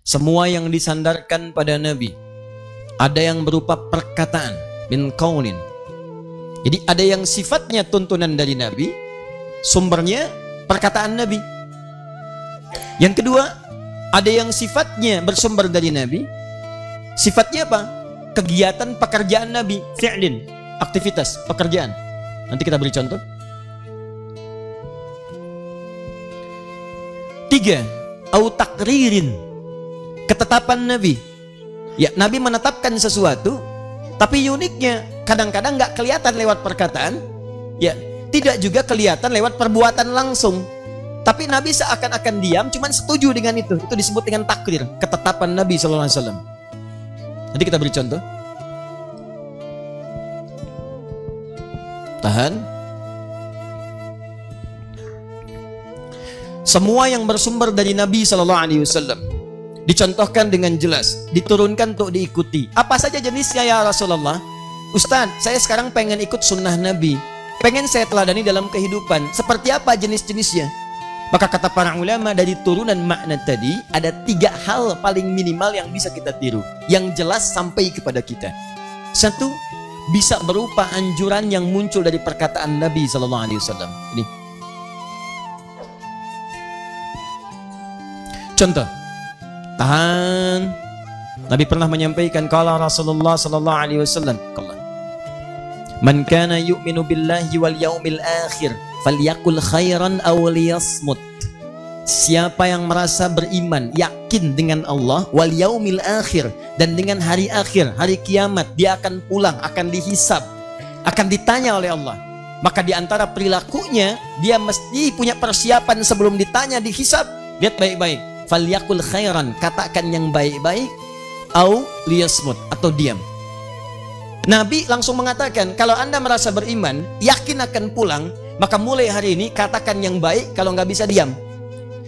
semua yang disandarkan pada Nabi, ada yang berupa perkataan, min qaulin. Jadi ada yang sifatnya tuntunan dari Nabi, sumbernya perkataan Nabi. Yang kedua, ada yang sifatnya bersumber dari Nabi, sifatnya apa? Kegiatan pekerjaan Nabi, fi'lin, aktivitas pekerjaan. Nanti kita beri contoh. 3, au takririn, ketetapan Nabi. Ya, Nabi menetapkan sesuatu, tapi uniknya kadang-kadang nggak kelihatan lewat perkataan, ya, tidak juga kelihatan lewat perbuatan langsung. Tapi Nabi seakan-akan diam, cuman setuju dengan itu. Itu disebut dengan takrir, ketetapan Nabi SAW. Nanti kita beri contoh. Tahan. Semua yang bersumber dari Nabi SAW dicontohkan dengan jelas, diturunkan untuk diikuti. Apa saja jenisnya ya Rasulullah? Ustadz, saya sekarang pengen ikut sunnah Nabi, pengen saya teladani dalam kehidupan. Seperti apa jenis-jenisnya? Maka kata para ulama, dari turunan makna tadi ada 3 hal paling minimal yang bisa kita tiru, yang jelas sampai kepada kita. 1, bisa berupa anjuran yang muncul dari perkataan Nabi SAW. Ini contoh. Tahan. Nabi pernah menyampaikan, kalau Rasulullah SAW, man kana yu'minu billahi wal yaumil akhir falyakul khairan aw liyasmut. Siapa yang merasa beriman, yakin dengan Allah, wal yaumil akhir, dan dengan hari akhir, hari kiamat, dia akan pulang, akan dihisab, akan ditanya oleh Allah. Maka di antara perilakunya, dia mesti punya persiapan sebelum ditanya, dihisab. Lihat baik-baik. Falyakul khairan, katakan yang baik-baik, au liyasmut, atau diam. Nabi langsung mengatakan, kalau Anda merasa beriman, yakin akan pulang, maka mulai hari ini katakan yang baik, kalau nggak bisa diam.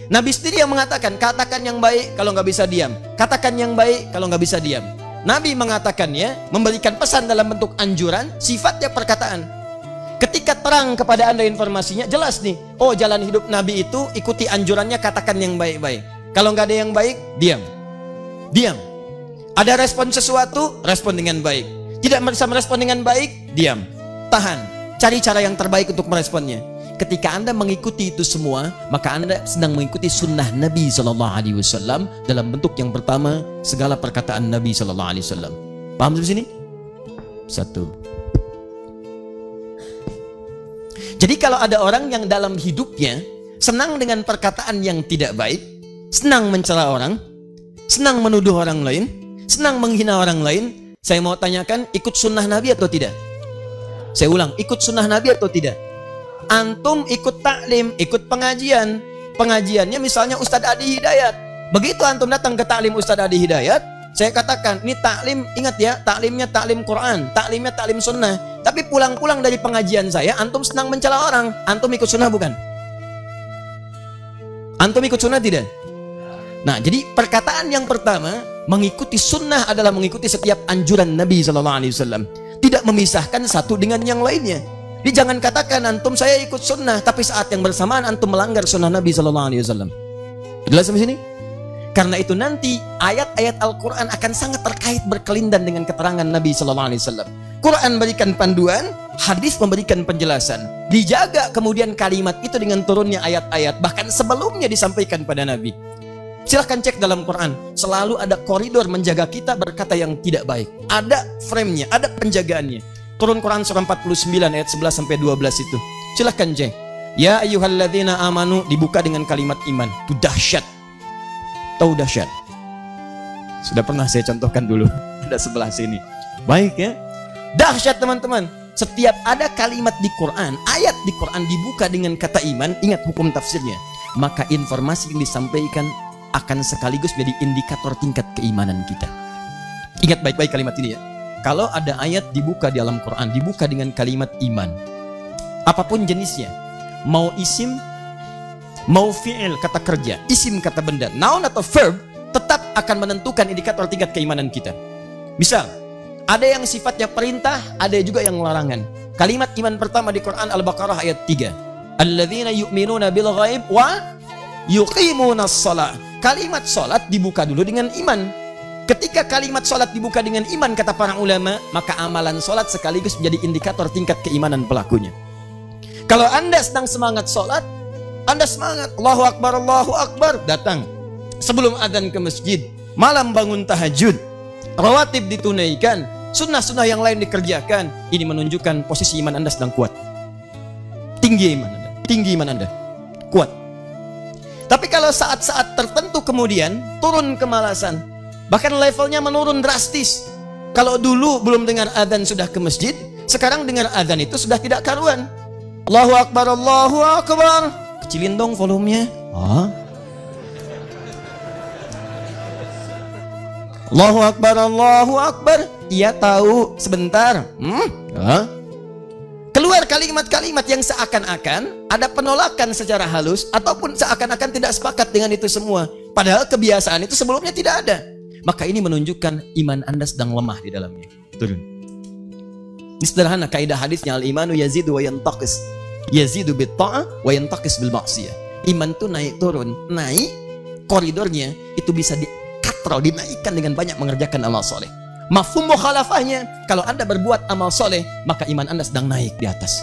Nabi sendiri yang mengatakan, katakan yang baik, kalau nggak bisa diam. Katakan yang baik, kalau nggak bisa diam. Nabi mengatakannya, memberikan pesan dalam bentuk anjuran, sifatnya perkataan. Ketika terang kepada Anda informasinya, jelas nih, oh jalan hidup Nabi itu ikuti anjurannya, katakan yang baik-baik. Kalau nggak ada yang baik, diam. Diam. Ada respon sesuatu, respon dengan baik. Tidak bisa merespon dengan baik, diam. Tahan. Cari cara yang terbaik untuk meresponnya. Ketika Anda mengikuti itu semua, maka Anda sedang mengikuti sunnah Nabi SAW dalam bentuk yang pertama, segala perkataan Nabi SAW. Paham sampai sini? 1. Jadi kalau ada orang yang dalam hidupnya senang dengan perkataan yang tidak baik, senang mencela orang, senang menuduh orang lain, senang menghina orang lain, saya mau tanyakan, ikut sunnah Nabi atau tidak? Saya ulang, ikut sunnah Nabi atau tidak? Antum ikut taklim, ikut pengajian. Pengajiannya misalnya Ustadz Adi Hidayat. Begitu antum datang ke taklim Ustadz Adi Hidayat, saya katakan, ini taklim, ingat ya, taklimnya taklim Quran, taklimnya taklim sunnah. Tapi pulang-pulang dari pengajian saya, antum senang mencela orang. Antum ikut sunnah bukan? Antum ikut sunnah tidak? Nah, jadi perkataan yang pertama, mengikuti sunnah adalah mengikuti setiap anjuran Nabi SAW. Tidak memisahkan satu dengan yang lainnya. Jadi jangan katakan antum saya ikut sunnah, tapi saat yang bersamaan antum melanggar sunnah Nabi SAW. Jelas sampai sini? Karena itu nanti ayat-ayat Al-Quran akan sangat terkait berkelindan dengan keterangan Nabi SAW. Quran berikan panduan, hadis memberikan penjelasan. Dijaga kemudian kalimat itu dengan turunnya ayat-ayat, bahkan sebelumnya disampaikan pada Nabi. Silahkan cek dalam Quran, selalu ada koridor menjaga kita berkata yang tidak baik. Ada frame-nya, ada penjagaannya. Turun Quran surah 49 ayat 11 sampai 12 itu. Silahkan cek. Ya ayyuhalladzina amanu, dibuka dengan kalimat iman. Itu dahsyat. Tahu dahsyat? Sudah pernah saya contohkan dulu. Ada sebelah sini. Baik ya. Dahsyat teman-teman. Setiap ada kalimat di Quran, ayat di Quran dibuka dengan kata iman, ingat hukum tafsirnya. Maka informasi yang disampaikan akan sekaligus menjadi indikator tingkat keimanan kita. Ingat baik-baik kalimat ini ya. Kalau ada ayat dibuka di dalam Quran, dibuka dengan kalimat iman, apapun jenisnya, mau isim, mau fi'il kata kerja, isim kata benda, noun atau verb, tetap akan menentukan indikator tingkat keimanan kita. Misal, ada yang sifatnya perintah, ada juga yang larangan. Kalimat iman pertama di Quran Al-Baqarah ayat 3. Alladzina yu'minuna bil ghaib wa yuqimunas shalah. kalimat sholat dibuka dulu dengan iman. Ketika kalimat sholat dibuka dengan iman, kata para ulama, maka amalan sholat sekaligus menjadi indikator tingkat keimanan pelakunya. Kalau Anda sedang semangat sholat, Anda semangat, Allahu Akbar, datang sebelum adzan ke masjid, malam bangun tahajud, rawatib ditunaikan, sunnah-sunnah yang lain dikerjakan, ini menunjukkan posisi iman Anda sedang kuat. Tinggi iman Anda, kuat. Tapi kalau saat-saat tertentu kemudian turun kemalasan, bahkan levelnya menurun drastis. Kalau dulu belum dengar adzan sudah ke masjid, sekarang dengar adzan itu sudah tidak karuan. Allahu Akbar. Kecilin dong volumenya. Allahu Akbar. Iya tahu, sebentar. Keluar kalimat-kalimat yang seakan-akan ada penolakan secara halus, ataupun seakan-akan tidak sepakat dengan itu semua. Padahal kebiasaan itu sebelumnya tidak ada. Maka ini menunjukkan iman Anda sedang lemah di dalamnya. Turun. Ini sederhana kaidah hadisnya, al-imanu yazidu wa yantaqis. Yazidu bit ta'ah wa yantaqis bil ma'siyah. Iman itu naik turun, naik koridornya itu bisa dikatrol, dinaikkan dengan banyak mengerjakan amal soleh. Mafhum mukhalafahnya, kalau Anda berbuat amal soleh, maka iman Anda sedang naik di atas.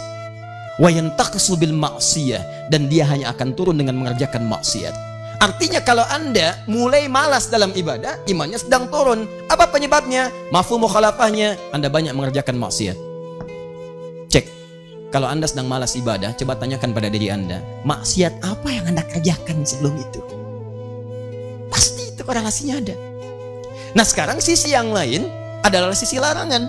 Wa yantaqisu bil ma'siyah, dan dia hanya akan turun dengan mengerjakan maksiat. Artinya kalau Anda mulai malas dalam ibadah, imannya sedang turun. Apa penyebabnya? Mafhum mukhalafahnya, Anda banyak mengerjakan maksiat. Cek. Kalau Anda sedang malas ibadah, coba tanyakan pada diri Anda, maksiat apa yang Anda kerjakan sebelum itu? Pasti itu korelasinya ada. Nah, sekarang sisi yang lain adalah sisi larangan.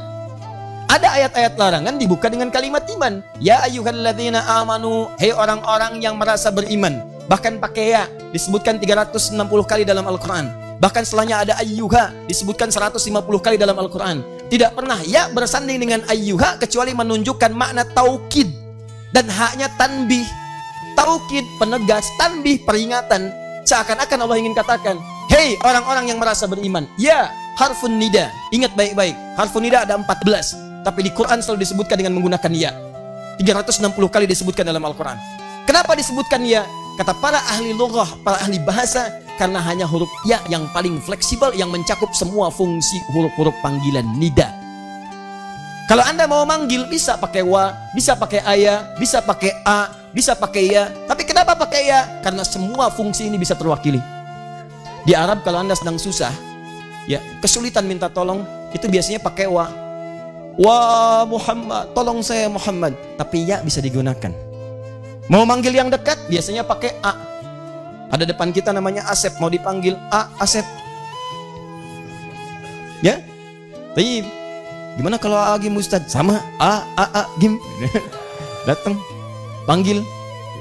Ada ayat-ayat larangan dibuka dengan kalimat iman. Ya ayyuhalladzina amanu, hei orang-orang yang merasa beriman. Bahkan pakai ya disebutkan 360 kali dalam Al-Quran. Bahkan setelahnya ada ayyuha disebutkan 150 kali dalam Al-Quran. Tidak pernah ya bersanding dengan ayyuha kecuali menunjukkan makna taukid dan haknya tanbih. Taukid penegas, tanbih peringatan. Seakan-akan Allah ingin katakan, hei orang-orang yang merasa beriman. Ya, harfun nida. Ingat baik-baik, harfun nida ada 14, tapi di Quran selalu disebutkan dengan menggunakan ya. 360 kali disebutkan dalam Al-Quran. Kenapa disebutkan ya? Kata para ahli lughah, para ahli bahasa, karena hanya huruf ya yang paling fleksibel, yang mencakup semua fungsi huruf-huruf panggilan nida. Kalau Anda mau manggil, bisa pakai wa, bisa pakai ayah, bisa pakai a, bisa pakai ya. Tapi kenapa pakai ya? Karena semua fungsi ini bisa terwakili. Di Arab kalau Anda sedang susah, ya kesulitan minta tolong, itu biasanya pakai wa. Wa Muhammad, tolong saya Muhammad. Tapi ya bisa digunakan. Mau manggil yang dekat, biasanya pakai A. Ada depan kita namanya Asep, mau dipanggil A, Asep. Ya? Tapi gimana kalau Agim Ustadz? Sama, A, Gim. Datang, panggil,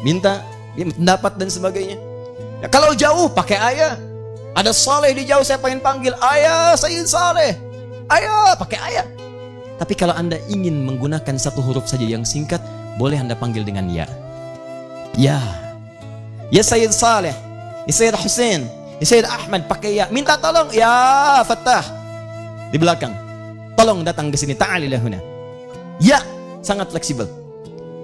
minta pendapat dan sebagainya. Ya, kalau jauh, pakai ayah. Ada Saleh di jauh, saya pengen panggil ayah, Sayyid Saleh. Ayah, pakai ayah. Tapi kalau Anda ingin menggunakan satu huruf saja yang singkat, boleh Anda panggil dengan ya. Ya, ya Sayyid Saleh, ya Sayyid Hussein, ya Sayyid Ahmad, pakai ya. Minta tolong, ya Fattah. Di belakang, tolong datang ke sini, ta'alilah huna. Ya, sangat fleksibel.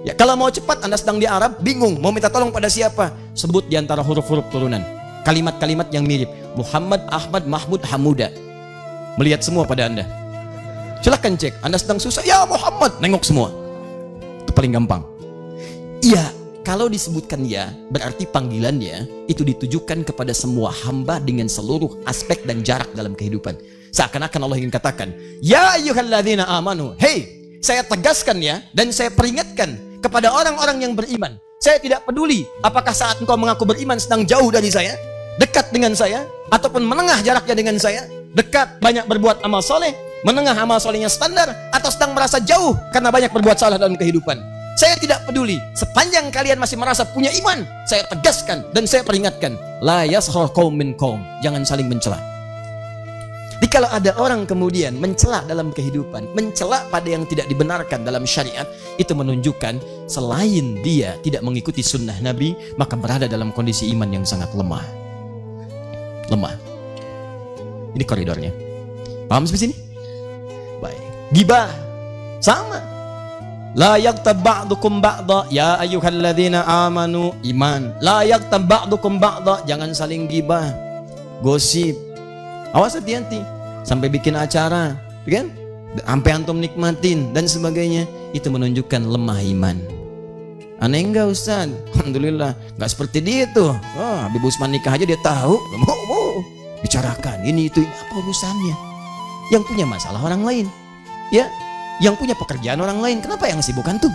Ya, kalau mau cepat, Anda sedang di Arab, bingung, mau minta tolong pada siapa? Sebut di antara huruf-huruf turunan. Kalimat-kalimat yang mirip. Muhammad, Ahmad, Mahmud, Hamuda. Melihat semua pada Anda. Silahkan cek, Anda sedang susah, ya Muhammad, nengok semua. Itu paling gampang. Iya. Kalau disebutkan ya, berarti panggilannya itu ditujukan kepada semua hamba dengan seluruh aspek dan jarak dalam kehidupan. Seakan-akan Allah ingin katakan, ya ayyuhalladzina amanu, hei, saya tegaskan ya, dan saya peringatkan kepada orang-orang yang beriman. Saya tidak peduli apakah saat engkau mengaku beriman sedang jauh dari saya, dekat dengan saya, ataupun menengah jaraknya dengan saya, dekat banyak berbuat amal soleh, menengah amal solehnya standar, atau sedang merasa jauh karena banyak berbuat salah dalam kehidupan. Saya tidak peduli, sepanjang kalian masih merasa punya iman, saya tegaskan dan saya peringatkan, la yaskhar qaum min qaum, jangan saling mencela. Jadi kalau ada orang kemudian mencela dalam kehidupan, mencela pada yang tidak dibenarkan dalam syariat, itu menunjukkan selain dia tidak mengikuti sunnah Nabi, maka berada dalam kondisi iman yang sangat lemah. Lemah. Ini koridornya. Paham sampai sini? Baik. Gibah sama. La yaghtab ba'dukum ba'dha, ya ayyuhalladzina amanu, iman. La yaghtab ba'dukum ba'dha, jangan saling gibah. gosip. Awas hati-hati. Sampai bikin acara, kan? Sampai antum nikmatin dan sebagainya. Itu menunjukkan lemah iman. Aneh enggak Ustaz? Alhamdulillah. Enggak seperti dia tuh. Oh, Habib Usman nikah aja dia tahu. Mau bicarakan ini itu. Apa urusannya? Yang punya masalah orang lain. Ya, yang punya pekerjaan orang lain. Kenapa yang sibuk antum?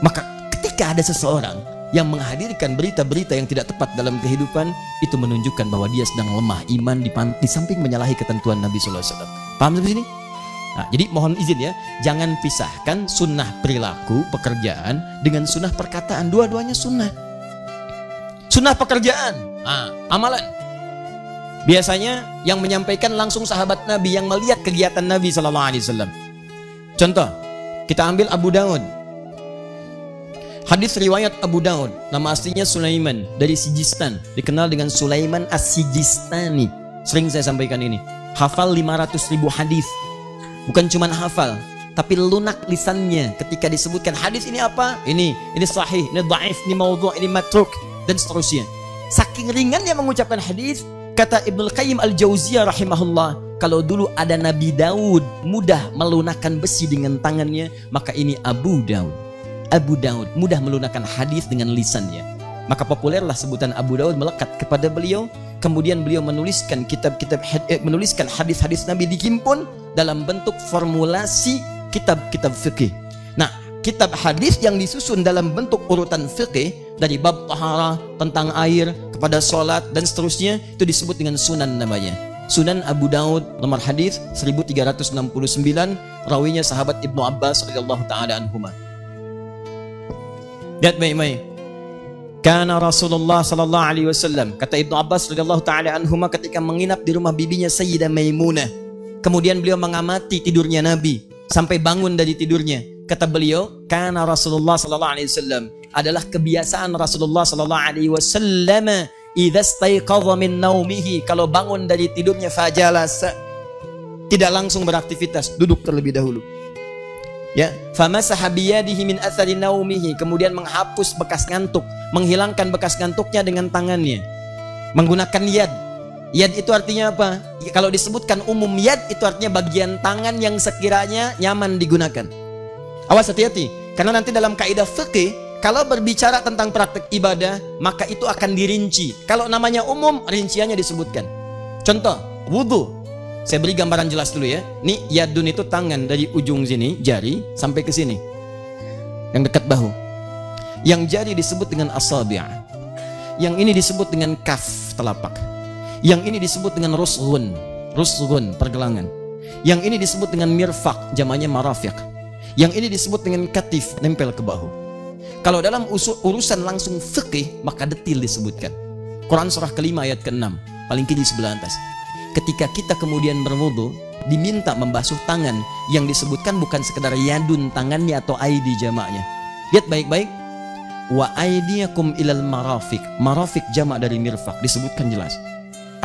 Maka ketika ada seseorang yang menghadirkan berita-berita yang tidak tepat dalam kehidupan, itu menunjukkan bahwa dia sedang lemah iman di samping menyalahi ketentuan Nabi sallallahu alaihi wasallam. Paham sampai sini? Nah, jadi mohon izin ya, jangan pisahkan sunnah perilaku pekerjaan dengan sunnah perkataan. Dua-duanya sunnah. Sunnah pekerjaan, amalan. Biasanya yang menyampaikan langsung sahabat Nabi yang melihat kegiatan Nabi sallallahu alaihi wasallam. Contoh, kita ambil Abu Daud. Hadis riwayat Abu Daud, nama aslinya Sulaiman dari Sijistan, dikenal dengan Sulaiman As-Sijistani. Sering saya sampaikan ini. Hafal 500.000 hadis. Bukan cuma hafal, tapi lunak lisannya ketika disebutkan hadis ini apa? Ini sahih, ini dhaif, ini maudhu', ini matruk dan seterusnya. Saking ringannya mengucapkan hadis, kata Ibnu Qayyim Al-Jauziyah rahimahullah, kalau dulu ada Nabi Daud mudah melunakkan besi dengan tangannya, maka ini Abu Daud. Abu Daud mudah melunakkan hadis dengan lisannya. Maka populerlah sebutan Abu Daud melekat kepada beliau. Kemudian beliau menuliskan menuliskan hadis-hadis Nabi dihimpun dalam bentuk formulasi kitab-kitab fikih. Nah, kitab hadis yang disusun dalam bentuk urutan fikih dari bab taharah, tentang air, kepada sholat dan seterusnya, itu disebut dengan sunan namanya. Sunan Abu Daud, nomor hadis 1369, rawinya sahabat Ibnu Abbas radhiyallahu taala anhuma. Lihat baik-baik. Karena Rasulullah sallallahu alaihi wasallam, kata Ibnu Abbas radhiyallahu taala anhuma, ketika menginap di rumah bibinya Sayyidah Maimunah, kemudian beliau mengamati tidurnya Nabi sampai bangun dari tidurnya. Kata beliau, karena Rasulullah sallallahu alaihi wasallam, adalah kebiasaan Rasulullah sallallahu alaihi wasallam, idza staiqadha min naumihi, kalau bangun dari tidurnya, fajalasa, tidak langsung beraktivitas, duduk terlebih dahulu. Ya, famasaha biyadihi min athari naumihi, kemudian menghapus bekas ngantuk, menghilangkan bekas ngantuknya dengan tangannya menggunakan yad. Yad itu artinya apa? Kalau disebutkan umum yad, itu artinya bagian tangan yang sekiranya nyaman digunakan. Awas hati-hati, karena nanti dalam kaidah fikih, kalau berbicara tentang praktek ibadah, maka itu akan dirinci. Kalau namanya umum, rinciannya disebutkan. Contoh, wudhu. Saya beri gambaran jelas dulu ya. Nih, yadun itu tangan dari ujung sini, jari, sampai ke sini, yang dekat bahu. Yang jari disebut dengan asabi', yang ini disebut dengan kaf, telapak. Yang ini disebut dengan rusghun, pergelangan. Yang ini disebut dengan mirfaq, jamannya marafiq. Yang ini disebut dengan katif, nempel ke bahu. Kalau dalam urusan langsung fikih, maka detil disebutkan. Quran surah kelima ayat ke-6, paling kiri sebelah atas. Ketika kita kemudian berwudu, diminta membasuh tangan, yang disebutkan bukan sekedar yadun tangannya atau aidi jamaknya. Lihat baik-baik. Wa aidiyakum ilal marafiq. Marafiq jamak dari mirfaq, disebutkan jelas.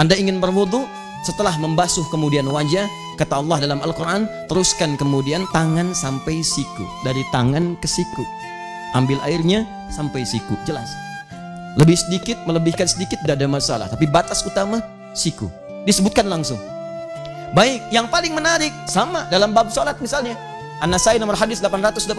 Anda ingin berwudu, setelah membasuh kemudian wajah, kata Allah dalam Al-Quran, teruskan kemudian tangan sampai siku. Dari tangan ke siku, ambil airnya sampai siku, jelas. Lebih sedikit, melebihkan sedikit, tidak ada masalah. Tapi batas utama, siku, disebutkan langsung. Baik, yang paling menarik sama dalam bab salat misalnya. An-Nasai nomor hadis 886.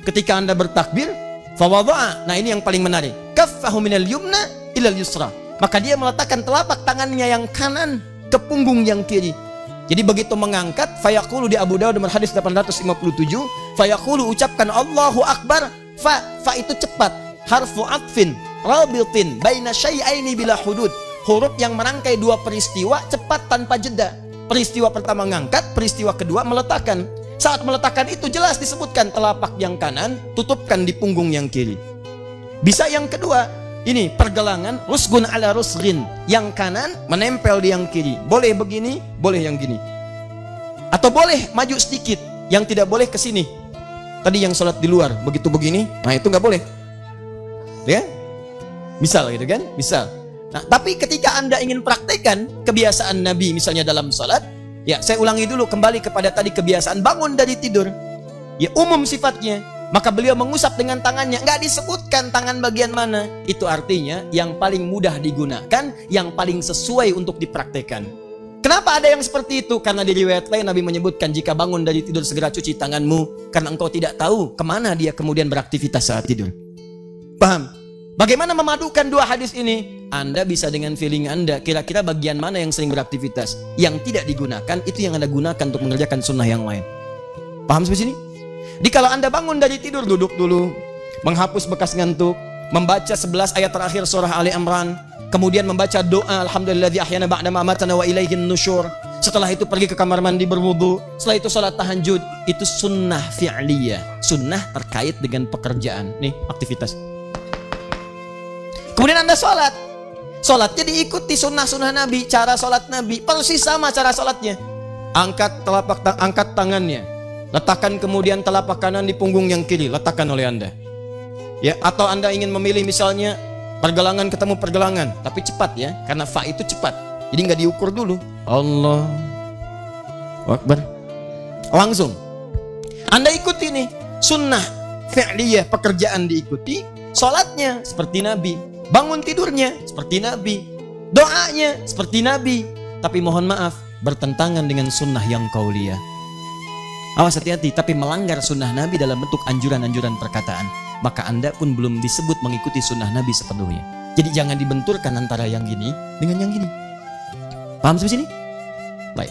Ketika Anda bertakbir, fawadha'a. Nah, ini yang paling menarik. Kaffahu minal yumna ilal yusra. Maka dia meletakkan telapak tangannya yang kanan ke punggung yang kiri. Jadi begitu mengangkat, fayaqulu di Abu Daud nomor hadis 857, fayaqulu, ucapkan Allahu Akbar. Fa itu cepat. Harfu atfin rabitin baina syai'aini bila hudud. Huruf yang merangkai dua peristiwa cepat tanpa jeda. Peristiwa pertama ngangkat, peristiwa kedua meletakkan. Saat meletakkan itu jelas disebutkan telapak yang kanan tutupkan di punggung yang kiri. Bisa yang kedua, ini pergelangan rusgun ala rusgin, yang kanan menempel di yang kiri. Boleh begini, boleh yang gini. Atau boleh maju sedikit, yang tidak boleh ke sini. Tadi yang sholat di luar begitu begini, nah itu nggak boleh. Ya? Misal gitu kan? Misal. Nah, tapi ketika Anda ingin praktekkan kebiasaan Nabi misalnya dalam salat, ya saya ulangi dulu kembali kepada tadi kebiasaan bangun dari tidur. Ya umum sifatnya, Maka beliau mengusap dengan tangannya. Nggak disebutkan tangan bagian mana. Itu artinya yang paling mudah digunakan, yang paling sesuai untuk dipraktekkan. Kenapa ada yang seperti itu? Karena di riwayat lain Nabi menyebutkan, jika bangun dari tidur segera cuci tanganmu, karena engkau tidak tahu kemana dia kemudian beraktivitas saat tidur. Paham? Bagaimana memadukan dua hadis ini? Anda bisa dengan feeling Anda, kira-kira bagian mana yang sering beraktivitas. Yang tidak digunakan, itu yang Anda gunakan untuk mengerjakan sunnah yang lain. Paham sampai sini? Jadi kalau Anda bangun dari tidur, duduk dulu, menghapus bekas ngantuk, membaca 11 ayat terakhir surah Ali Imran, kemudian membaca doa alhamdulilladzi ahyana ba'da ma amatana wa ilaihin nusyur. Setelah itu pergi ke kamar mandi berwudu, setelah itu salat tahajud. Itu sunnah fi'liyah, sunnah terkait dengan pekerjaan. Nih, aktivitas. Kemudian Anda salat. Salatnya diikuti sunnah-sunnah Nabi, cara salat Nabi, persis sama cara salatnya. Angkat tangannya. Letakkan kemudian telapak kanan di punggung yang kiri, letakkan oleh Anda. Ya, atau Anda ingin memilih misalnya pergelangan ketemu pergelangan, tapi cepat ya, karena fa itu cepat. Jadi nggak diukur dulu. Allah Akbar. Langsung. Anda ikuti nih, sunnah fi'liyah, pekerjaan diikuti, salatnya seperti Nabi, bangun tidurnya seperti Nabi, doanya seperti Nabi. Tapi mohon maaf, bertentangan dengan sunnah yang qauliyah. Awas hati-hati, tapi melanggar sunnah Nabi dalam bentuk anjuran-anjuran perkataan, maka Anda pun belum disebut mengikuti sunnah Nabi sepenuhnya. Jadi jangan dibenturkan antara yang gini dengan yang gini. Paham sampai sini? Baik.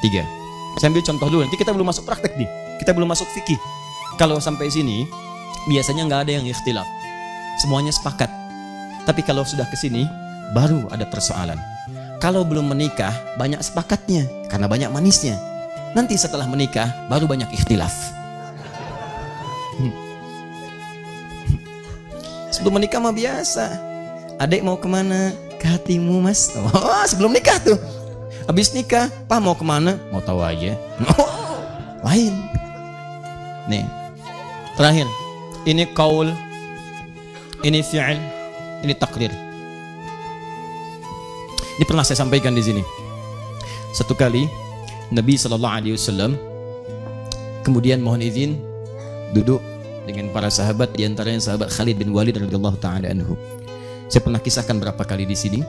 3. Saya ambil contoh dulu, nanti kita belum masuk praktek nih. Kita belum masuk fikih. Kalau sampai sini, biasanya nggak ada yang ikhtilaf. Semuanya sepakat. Tapi kalau sudah ke sini, baru ada persoalan. Kalau belum menikah, banyak sepakatnya, karena banyak manisnya. Nanti setelah menikah, baru banyak ikhtilaf. Sebelum menikah mah biasa. Adek mau kemana? Ke hatimu mas. Oh, sebelum nikah tuh. Habis nikah, Pak mau kemana? Mau tahu aja. Oh, lain. Nih, terakhir. Ini qaul, ini fi'il, ini takrir. Ini pernah saya sampaikan di sini. Satu kali Nabi SAW kemudian mohon izin duduk dengan para sahabat, diantaranya sahabat Khalid bin Walid radhiyallahu taala anhu. Saya pernah kisahkan berapa kali di sini.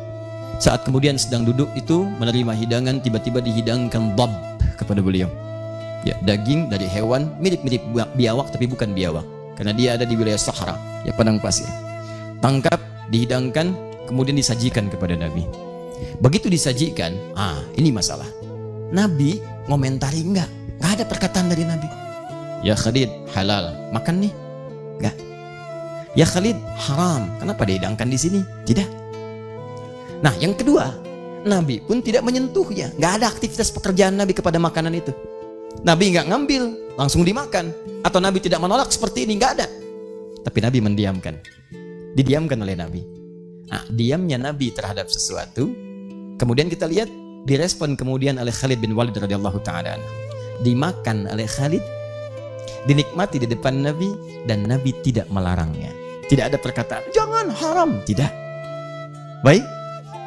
Saat kemudian sedang duduk itu menerima hidangan, tiba-tiba dihidangkan dab kepada beliau. Ya, daging dari hewan mirip-mirip biawak tapi bukan biawak, karena dia ada di wilayah Sahara, ya padang pasir. Tangkap, dihidangkan, kemudian disajikan kepada Nabi. Begitu disajikan, ini masalah. Nabi ngomentari enggak ada perkataan dari Nabi. Ya Khalid, halal, makan nih. Enggak. Ya Khalid, haram, kenapa dihidangkan di sini? Tidak. Nah, yang kedua, Nabi pun tidak menyentuhnya. Enggak ada aktivitas pekerjaan Nabi kepada makanan itu. Nabi enggak ngambil, langsung dimakan. Atau Nabi tidak menolak seperti ini, enggak ada. Tapi Nabi mendiamkan. Didiamkan oleh Nabi. Nah, diamnya Nabi terhadap sesuatu, kemudian kita lihat direspon kemudian oleh Khalid bin Walid radhiyallahu taala anhu. Dimakan oleh Khalid, dinikmati di depan Nabi, dan Nabi tidak melarangnya. Tidak ada perkataan jangan, haram, tidak. Baik.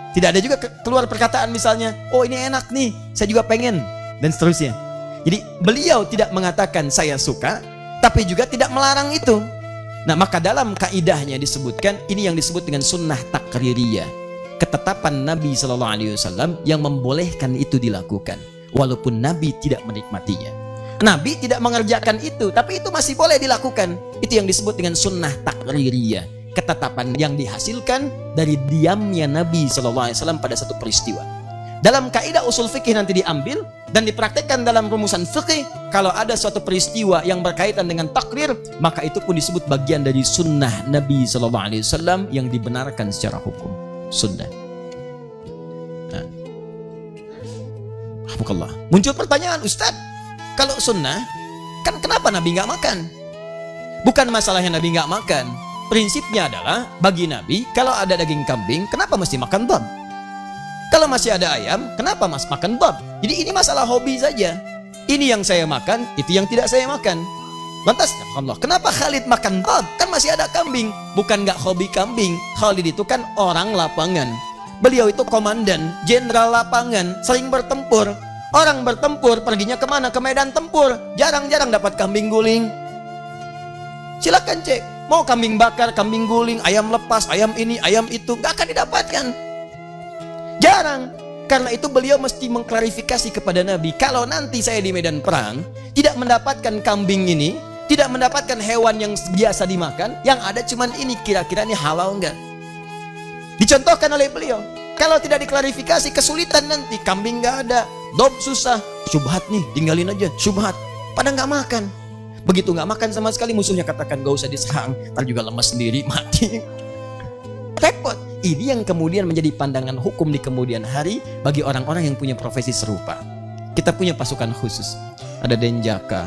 Tidak ada juga keluar perkataan misalnya, oh ini enak nih, saya juga pengen, dan seterusnya. Jadi beliau tidak mengatakan saya suka, tapi juga tidak melarang itu. Nah, maka dalam kaidahnya disebutkan, ini yang disebut dengan sunnah takririyah, ketetapan Nabi SAW yang membolehkan itu dilakukan, walaupun Nabi tidak menikmatinya. Nabi tidak mengerjakan itu, tapi itu masih boleh dilakukan. Itu yang disebut dengan sunnah takririyah, ketetapan yang dihasilkan dari diamnya Nabi SAW pada satu peristiwa. Dalam kaidah usul fikih nanti diambil dan dipraktekkan dalam rumusan fikih. Kalau ada suatu peristiwa yang berkaitan dengan takrir, maka itu pun disebut bagian dari sunnah Nabi SAW yang dibenarkan secara hukum. Sunnah. Nah. Alhamdulillah. Muncul pertanyaan, Ustaz, kalau sunnah, kan kenapa Nabi nggak makan? Bukan masalahnya Nabi nggak makan. Prinsipnya adalah bagi Nabi, kalau ada daging kambing, kenapa mesti makan dab? Kalau masih ada ayam, kenapa mas makan dab? Jadi ini masalah hobi saja. Ini yang saya makan, itu yang tidak saya makan. Lantas, Allah, kenapa Khalid makan dab? Kan masih ada kambing. Bukan nggak hobi kambing. Khalid itu kan orang lapangan. Beliau itu komandan, jenderal lapangan, sering bertempur. Orang bertempur perginya kemana? Ke medan tempur. Jarang-jarang dapat kambing guling. Silakan cek. Mau kambing bakar, kambing guling, ayam lepas, ayam ini, ayam itu, nggak akan didapatkan. Jarang. Karena itu beliau mesti mengklarifikasi kepada Nabi, kalau nanti saya di medan perang tidak mendapatkan kambing ini, tidak mendapatkan hewan yang biasa dimakan, yang ada cuman ini, kira-kira ini halal enggak? Dicontohkan oleh beliau. Kalau tidak diklarifikasi, kesulitan nanti. Kambing nggak ada, dob susah, syubhat nih, tinggalin aja, syubhat. Pada nggak makan. Begitu nggak makan sama sekali, musuhnya katakan gak usah diserang, ntar juga lemas sendiri, mati. Repot. Ini yang kemudian menjadi pandangan hukum di kemudian hari bagi orang-orang yang punya profesi serupa. Kita punya pasukan khusus. Ada Denjaka,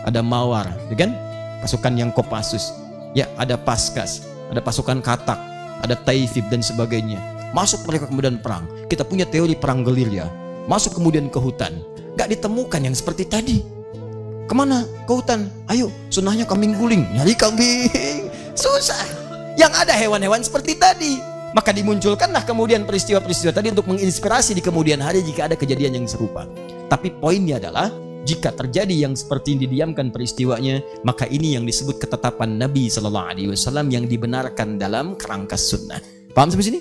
ada Mawar, kan? Pasukan yang Kopassus. Ya, ada Paskas, ada pasukan Katak, ada Taifib dan sebagainya. Masuk mereka kemudian perang. Kita punya teori perang gerilya. Masuk kemudian ke hutan. Gak ditemukan yang seperti tadi. Kemana? Ke hutan. Ayo, sunnahnya kambing guling. Nyari kambing. Susah. Yang ada hewan-hewan seperti tadi. Maka dimunculkanlah kemudian peristiwa-peristiwa tadi untuk menginspirasi di kemudian hari jika ada kejadian yang serupa. Tapi poinnya adalah, jika terjadi yang seperti didiamkan peristiwanya, maka ini yang disebut ketetapan Nabi SAW yang dibenarkan dalam kerangka sunnah. Paham sampai sini?